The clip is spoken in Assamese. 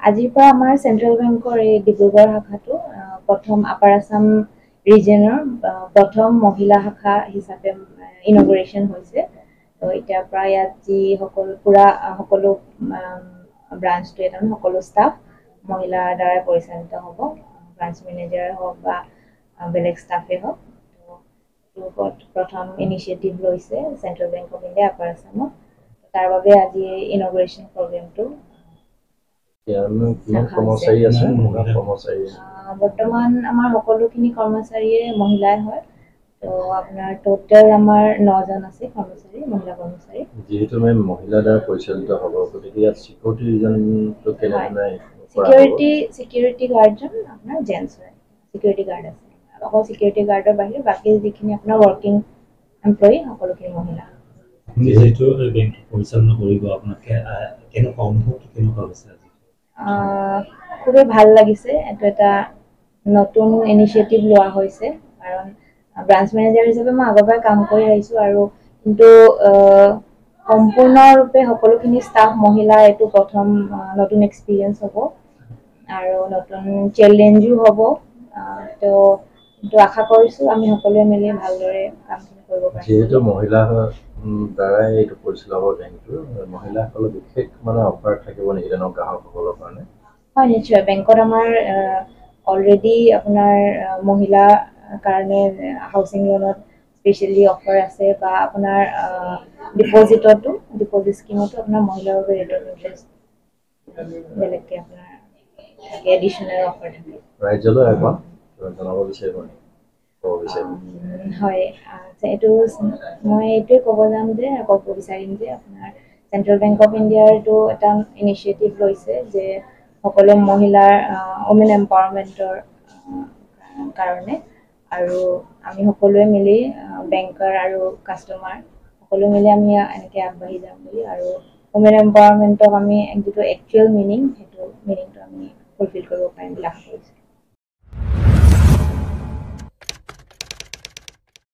আজিৰ পৰা আমাৰ চেন্ট্ৰেল বেংকৰ এই ডিব্ৰুগড় শাখাটো প্ৰথম আপাৰ আছাম ৰিজনৰ প্ৰথম মহিলা শাখা হিচাপে ইনগুৰেশ্যন হৈছে। তো এতিয়াৰ পৰা ইয়াত যিসকল সকলো ব্ৰাঞ্চটোৱে তাৰমানে সকলো ষ্টাফ মহিলাৰ দ্বাৰাই পৰিচালিত হ'ব। ব্ৰাঞ্চ মেনেজাৰে হওক বা বেলেগ ষ্টাফে হওক। তো প্ৰথম ইনিচিয়েটিভ লৈছে central bank of India upper আছামত। তাৰ বাবে আজি ইনগুৰেশ্যন প্ৰগ্ৰেমটো বৰ্তমান আমাৰ সকলোখিনি কৰ্মচাৰীয়ে মহিলাই হয়। তো আপোনাৰ টোটেল আমাৰ 9জন আছে কৰ্মচাৰী, মহিলা কৰ্মচাৰী। যেহেতু মেম মহিলাৰ দ্বাৰা পৰিচালিত হ'ব, গতিকে ইয়াত চিকিউৰিটি ৰিজনটো কেনেধৰণে চিকিউৰিটি গাৰ্ডজন আপোনাৰ জেন্টছ হয়। চিকিউৰিটি গাৰ্ড আছে। অকল চিকিউৰিটি গাৰ্ডৰ বাহিৰে বাকী যিখিনি আপোনাৰ ৱৰ্কিং এমপ্লয়ী সকলোখিনি মহিলা। যিহেতু বেংক পৰিচালনা কৰিব, আপোনাক কেনেকুৱা অনুভৱটো কেনেকুৱা হৈছে আজি? খুবেই ভাল লাগিছে। এইটো এটা নতুন ইনিচিয়েটিভ লোৱা হৈছে, কাৰণ ব্ৰাঞ্চ মেনেজাৰ হিচাপে মই আগৰ পৰাই কাম কৰি আহিছোঁ আৰু কিন্তু সম্পূৰ্ণৰূপে সকলোখিনি ষ্টাফ মহিলা এইটো প্ৰথম নতুন এক্সপিৰিয়েঞ্চ হ'ব আৰু নতুন চেলেঞ্জো হ'ব। তো আশা কৰিছোঁ আমি সকলোৱে মিলি ভালদৰে কামখিনি কৰিব পাৰিম। যেহেতু মহিলা দ্বাৰাই এইটো পৰিচালিত হ'ব বেংকটো, মহিলাসকলৰ বিশেষ অফাৰ থাকিব নেকি তেনেকুৱা গ্ৰাহকসকলৰ কাৰণে? হয়, নিশ্চয়। বেংকত আমাৰ অলৰেডি আপোনাৰ মহিলাৰ কাৰণে হাউচিং লোনত স্পেচিয়েলি অফাৰ আছে বা আপোনাৰ ডিপ'জিট স্কিমতো আপোনাৰ মহিলাৰ বাবে ৰেট অফ ইণ্টাৰেষ্ট বেলেগকৈ আপোনাৰ এডিশ্যনেল অফাৰ থাকে। ৰাজ্যলৈ এখন জনাব বিচাৰিব নেকি? হয়, এইটো মই এইটোৱে ক'ব বিচাৰিম যে আপোনাৰ চেন্ট্ৰেল বেংক অফ ইণ্ডিয়াৰ এইটো এটা ইনিচিয়েটিভ লৈছে যে সকলো মহিলাৰ ওমেন এম্পাৱাৰমেণ্টৰ কাৰণে, আৰু আমি সকলোৱে মিলি বেংকাৰ আৰু কাষ্টমাৰ সকলো মিলি আমি এনেকৈ আগবাঢ়ি যাম বুলি, আৰু ওমেন এম্পাৱাৰমেণ্টক আমি যিটো একচুৱেল মিনিংটো আমি ফুলফিল কৰিব পাৰিম বুলি আশা কৰিছোঁ।